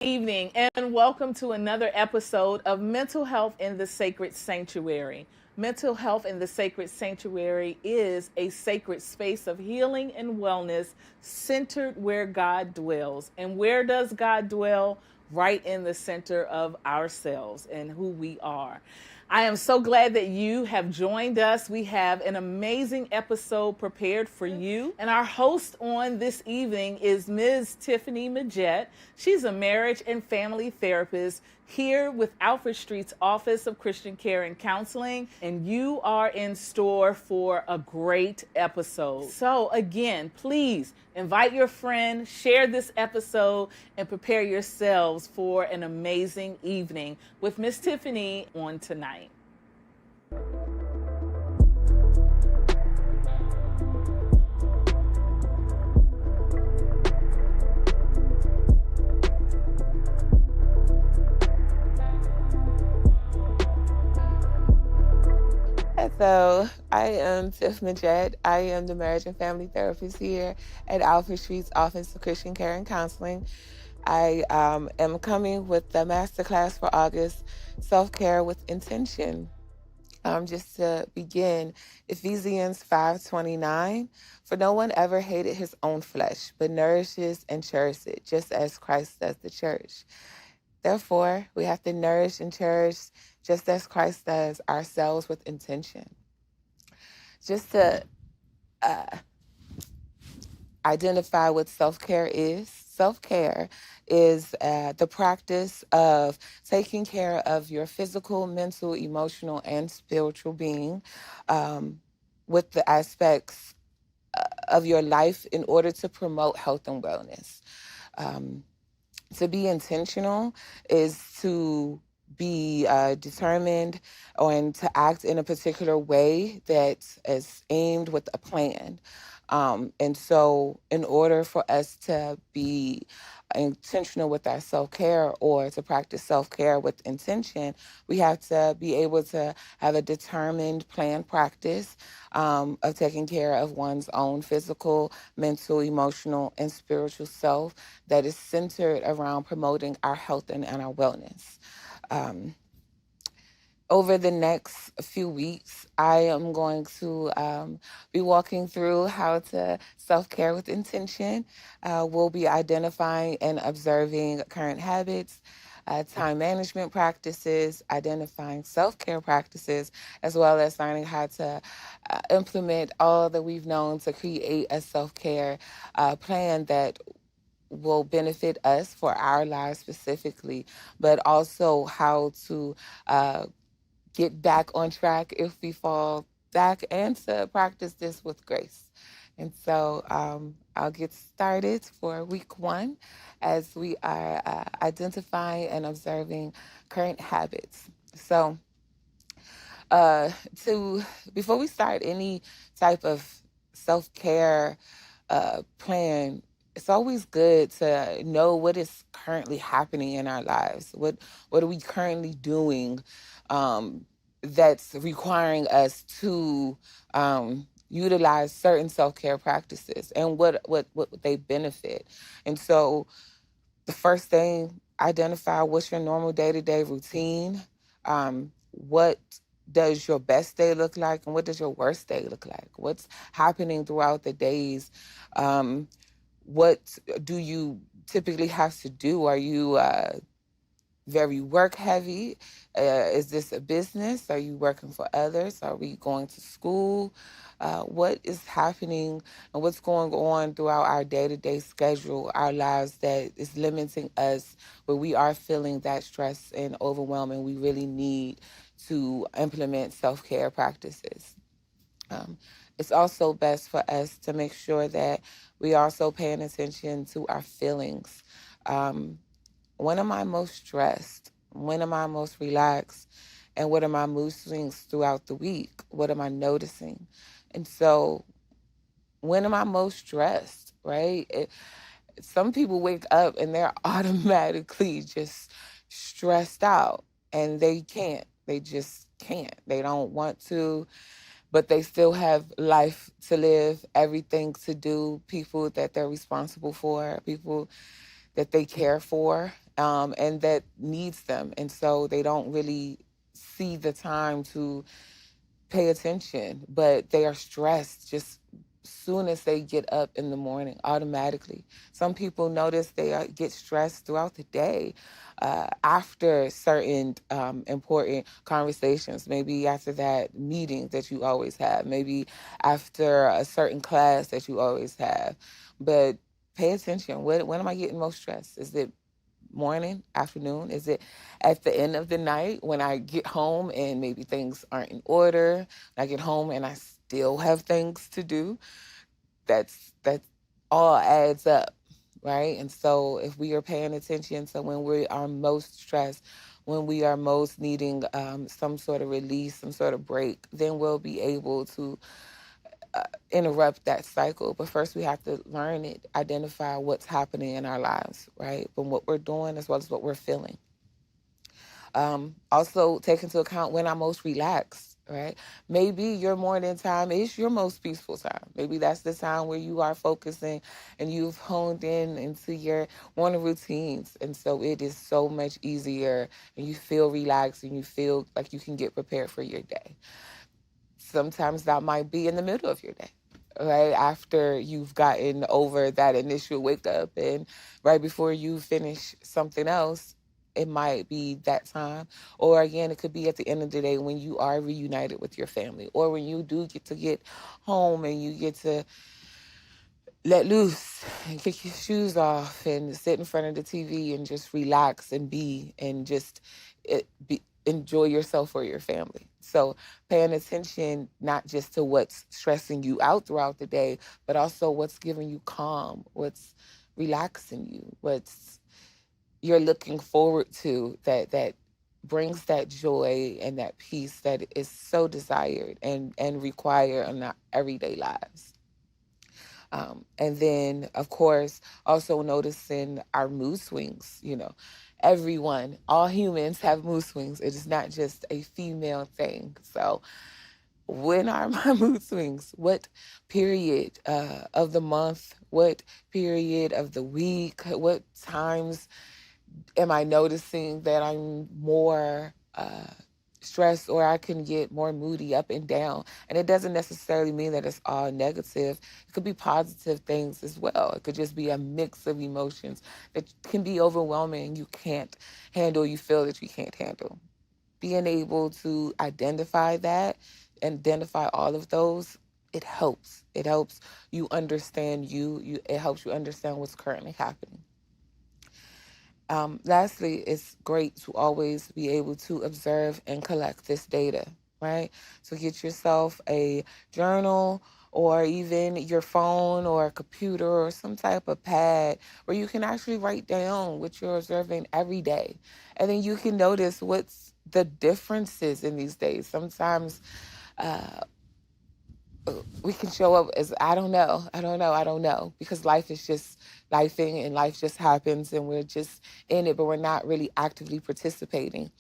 Evening, and welcome to another episode of Mental Health in the Sacred Sanctuary. Mental Health in the Sacred Sanctuary is a sacred space of healing and wellness centered where God dwells. And where does God dwell? Right in the center of ourselves and who we are. I am so glad that you have joined us. We have an amazing episode prepared for you. And our host on this evening is Ms. Tiffany Majette. She's a marriage and family therapist here with Alfred Street's Office of Christian Care and Counseling. And you are in store for a great episode. So, again, please invite your friend, share this episode, and prepare yourselves for an amazing evening with Miss Tiffany on tonight. So I am Tiff Majette. I am the marriage and family therapist here at Alfred Street's Office of Christian Care and Counseling. I am coming with the masterclass for August, Self-Care with Intention. Just to begin, Ephesians 5:29, for no one ever hated his own flesh, but nourishes and cherishes it, just as Christ does the church. Therefore, we have to nourish and cherish, just as Christ does, ourselves with intention. Just to identify what self-care is. Self-care is the practice of taking care of your physical, mental, emotional, and spiritual being with the aspects of your life in order to promote health and wellness. To be intentional is to be determined and to act in a particular way that is aimed with a plan. And so in order for us to be intentional with our self-care or to practice self-care with intention, we have to be able to have a determined planned practice of taking care of one's own physical, mental, emotional, and spiritual self that is centered around promoting our health and our wellness. Over the next few weeks, I am going to be walking through how to self-care with intention. We'll be identifying and observing current habits, time management practices, identifying self-care practices, as well as learning how to implement all that we've known to create a self-care plan that will benefit us for our lives specifically, but also how to get back on track if we fall back and to practice this with grace. And so I'll get started for week 1 as we are identifying and observing current habits. So before we start any type of self-care plan, it's always good to know what is currently happening in our lives. What are we currently doing that's requiring us to utilize certain self-care practices, and what they benefit. And so the first thing, identify what's your normal day-to-day routine. What does your best day look like, and what does your worst day look like? What's happening throughout the days? What do you typically have to do? Are you very work heavy? Is this a business? Are you working for others? Are we going to school? What is happening and what's going on throughout our day-to-day schedule, our lives, that is limiting us, where we are feeling that stress and overwhelm, and we really need to implement self-care practices. It's also best for us to make sure that we are also paying attention to our feelings. When am I most stressed? When am I most relaxed? And what are my mood swings throughout the week? What am I noticing? And so when am I most stressed, right? Some people wake up and they're automatically just stressed out, and they can't. They just can't. They don't want to, but they still have life to live, everything to do, people that they're responsible for, people that they care for. and that needs them. And so they don't really see the time to pay attention, but they are stressed just soon as they get up in the morning automatically. Some people notice they get stressed throughout the day after certain important conversations, maybe after that meeting that you always have, maybe after a certain class that you always have. But pay attention. When am I getting most stressed? Is it morning, afternoon? Is it at the end of the night when I get home and maybe things aren't in order? I get home and I still have things to do. That's all adds up, right? And so if we are paying attention to when we are most stressed, when we are most needing some sort of release, some sort of break, then we'll be able to interrupt that cycle. But first we have to learn it, identify what's happening in our lives, right? From what we're doing as well as what we're feeling. Also take into account when I'm most relaxed, right? Maybe your morning time is your most peaceful time. Maybe that's the time where you are focusing and you've honed in into your morning routines. And so it is so much easier and you feel relaxed and you feel like you can get prepared for your day. Sometimes that might be in the middle of your day, right? After you've gotten over that initial wake up and right before you finish something else, it might be that time. Or again, it could be at the end of the day when you are reunited with your family or when you do get to get home and you get to let loose and kick your shoes off and sit in front of the TV and just relax and be and just enjoy yourself or your family. So paying attention not just to what's stressing you out throughout the day, but also what's giving you calm, what's relaxing you, what's you're looking forward to that brings that joy and that peace that is so desired and required in our everyday lives. And then, of course, also noticing our mood swings. Everyone, all humans have mood swings. It is not just a female thing. So, when are my mood swings? What period of the month? What period of the week? What times am I noticing that I'm more stressed or I can get more moody up and down? And it doesn't necessarily mean that it's all negative. It could be positive things as well. It could just be a mix of emotions that can be overwhelming. You can't handle, you feel that you can't handle. Being able to identify that, identify all of those, it helps. It helps you understand it helps you understand what's currently happening. Lastly, it's great to always be able to observe and collect this data, right? So get yourself a journal or even your phone or a computer or some type of pad where you can actually write down what you're observing every day. And then you can notice what's the differences in these days. Sometimes we can show up as I don't know, because life is just lifing and life just happens and we're just in it, but we're not really actively participating.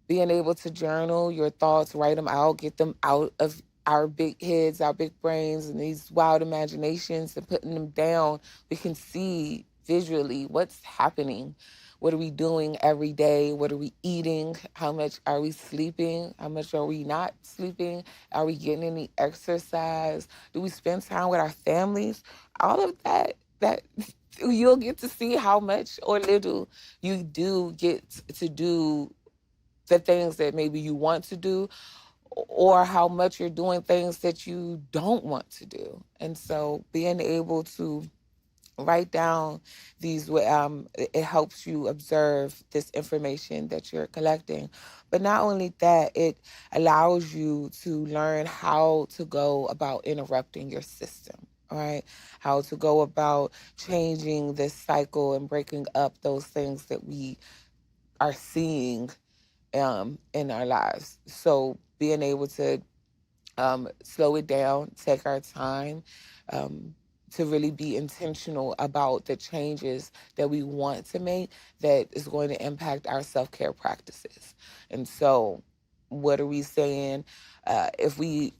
Being able to journal your thoughts, write them out, get them out of our big heads, our big brains, and these wild imaginations and putting them down, we can see visually what's happening. What are we doing every day? What are we eating? How much are we sleeping? How much are we not sleeping? Are we getting any exercise? Do we spend time with our families? All of that you'll get to see how much or little you do get to do the things that maybe you want to do or how much you're doing things that you don't want to do. And so being able to write down these it helps you observe this information that you're collecting. But not only that, it allows you to learn how to go about interrupting your system, right? How to go about changing this cycle and breaking up those things that we are seeing in our lives. So being able to slow it down, take our time, to really be intentional about the changes that we want to make that is going to impact our self-care practices. And so what are we saying? If we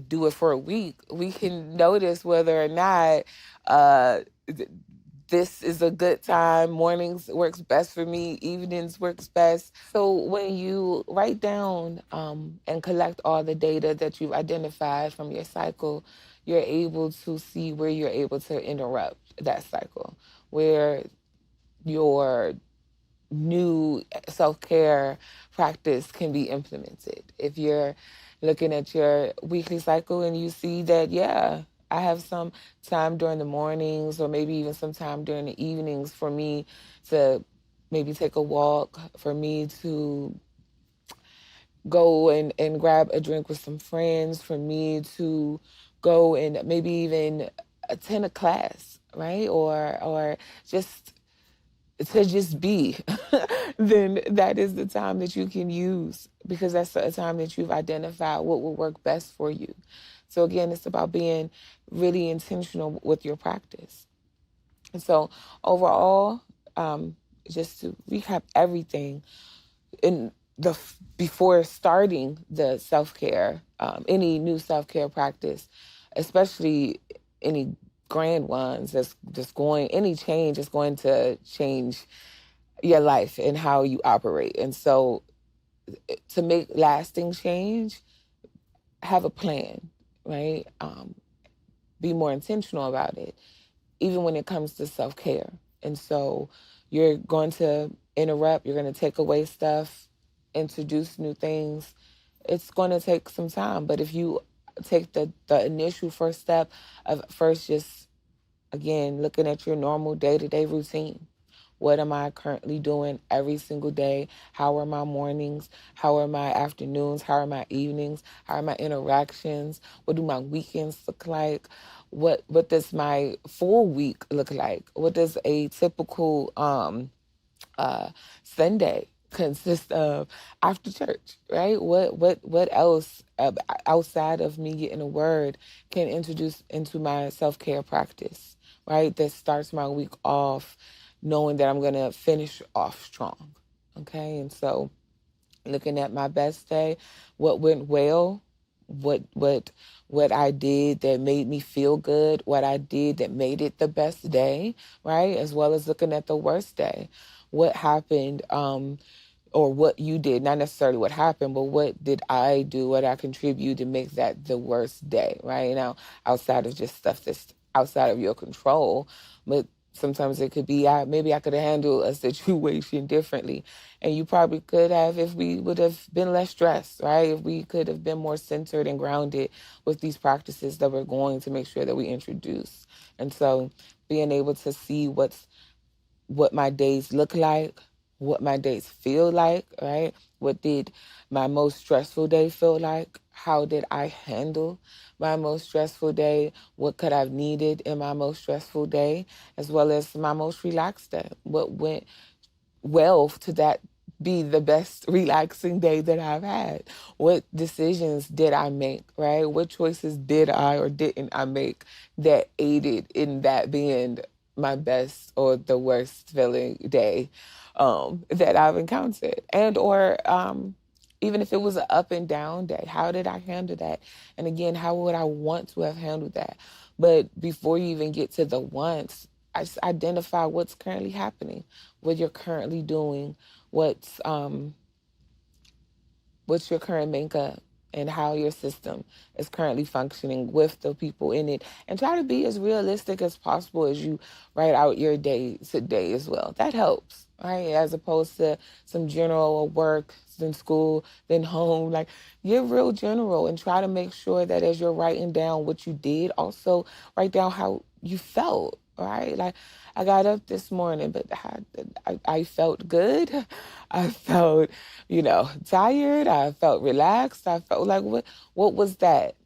do it for a week, we can notice whether or not this is a good time. Mornings works best for me. Evenings works best. So when you write down and collect all the data that you've identified from your cycle, you're able to see where you're able to interrupt that cycle, where your new self-care practice can be implemented. If you're looking at your weekly cycle and you see that, yeah, I have some time during the mornings or maybe even some time during the evenings for me to maybe take a walk, for me to go and grab a drink with some friends, for me to go and maybe even attend a class, right? Or just to just be, then that is the time that you can use, because that's a time that you've identified what will work best for you. So again, it's about being really intentional with your practice. And so overall, just to recap everything, in before starting the self-care, any new self-care practice, especially any grand ones that's just going, any change is going to change your life and how you operate. And so to make lasting change, have a plan, right? Be more intentional about it, even when it comes to self-care. And so you're going to interrupt, you're going to take away stuff, introduce new things. It's going to take some time, but if you take the initial first step of first just, again, looking at your normal day-to-day routine. What am I currently doing every single day? How are my mornings? How are my afternoons? How are my evenings? How are my interactions? What do my weekends look like? What does my full week look like? What does a typical uh, Sunday consist of after church, right? What else outside of me getting a word can introduce into my self-care practice, right? That starts my week off knowing that I'm going to finish off strong. Okay? And so looking at my best day, what went well, what I did that made me feel good, what I did that made it the best day, right? As well as looking at the worst day. What happened, or what you did, not necessarily what happened, but what did I do, what I contribute to make that the worst day, right? Now, outside of just stuff that's outside of your control, but sometimes it could be, maybe I could have handled a situation differently. And you probably could have if we would have been less stressed, right? If we could have been more centered and grounded with these practices that we're going to make sure that we introduce. And so being able to see what my days look like, what my days feel like, right? What did my most stressful day feel like? How did I handle my most stressful day? What could I have needed in my most stressful day, as well as my most relaxed day? What went well to that be the best relaxing day that I've had? What decisions did I make, right? What choices did I or didn't I make that aided in that being my best or the worst feeling day that I've encountered? And or even if it was an up and down day, how did I handle that? And again, how would I want to have handled that? But before you even get to the wants, I just identify what's currently happening, what you're currently doing, what's your current makeup, and how your system is currently functioning with the people in it. And try to be as realistic as possible as you write out your day to day as well. That helps, right? As opposed to some general work, then school, then home. Like, get real general and try to make sure that as you're writing down what you did, also write down how you felt, right? Like, I got up this morning, but I felt good. I felt, tired. I felt relaxed. I felt like, what was that?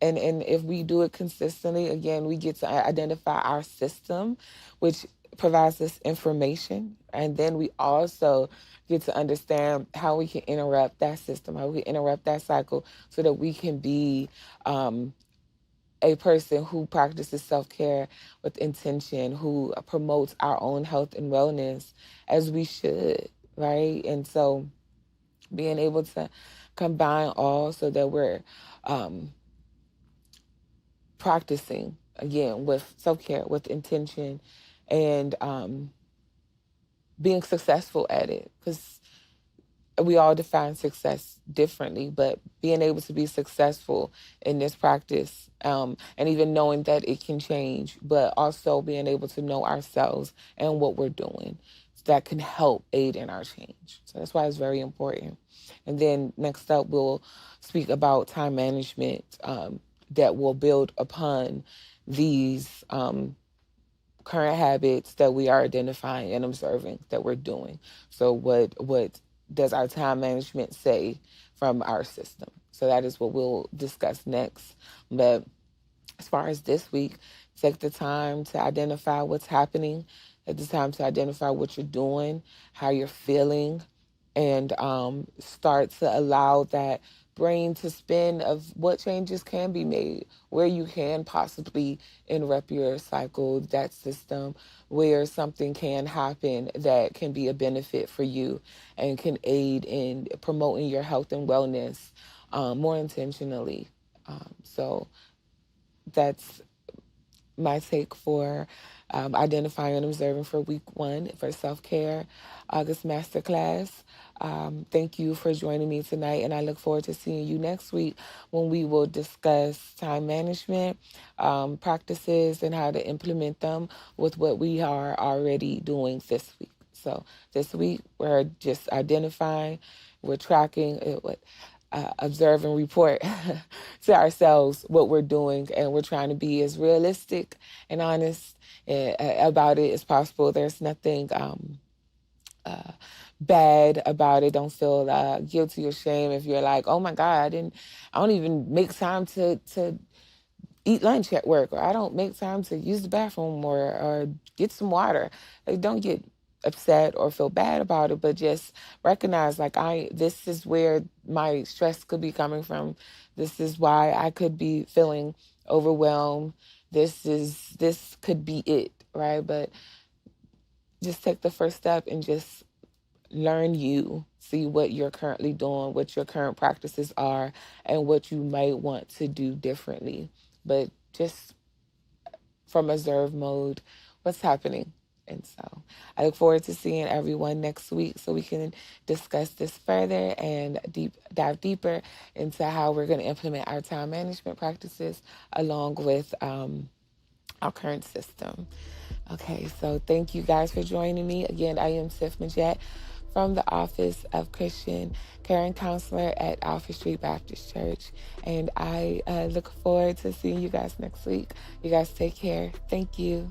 And if we do it consistently, again, we get to identify our system, which provides us information. And then we also get to understand how we can interrupt that system, how we can interrupt that cycle so that we can be a person who practices self-care with intention, who promotes our own health and wellness as we should, right? And so being able to combine all so that we're practicing, again, with self-care, with intention, and being successful at it. Because we all define success differently, but being able to be successful in this practice, and even knowing that it can change, but also being able to know ourselves and what we're doing, that can help aid in our change. So that's why it's very important. And then next up, we'll speak about time management, that will build upon these current habits that we are identifying and observing that we're doing. So what does our time management say from our system? So that is what we'll discuss next. But as far as this week, take the time to identify what's happening, take the time to identify what you're doing, how you're feeling, and start to allow that brain to spin of what changes can be made, where you can possibly interrupt your cycle, that system, where something can happen that can be a benefit for you and can aid in promoting your health and wellness more intentionally. So that's my take for identifying and observing for week 1 for self-care, August masterclass. Thank you for joining me tonight, and I look forward to seeing you next week when we will discuss time management practices and how to implement them with what we are already doing this week. So this week, we're just identifying, we're tracking it, observe and report to ourselves what we're doing, and we're trying to be as realistic and honest about it as possible. There's nothing bad about it. Don't feel guilty or shame if you're like, oh my God, I don't even make time to eat lunch at work, or I don't make time to use the bathroom or get some water. Like, don't get upset or feel bad about it, but just recognize, like, this is where my stress could be coming from. This is why I could be feeling overwhelmed. This could be it, right? But just take the first step and just learn you, see what you're currently doing, what your current practices are, and what you might want to do differently. But just from observe mode, what's happening. And so I look forward to seeing everyone next week so we can discuss this further and dive deeper into how we're going to implement our time management practices along with our current system. Okay, so thank you guys for joining me. Again, I am Tiff Majette from the Office of Christian Care and Counselor at Alfred Street Baptist Church. And I look forward to seeing you guys next week. You guys take care. Thank you.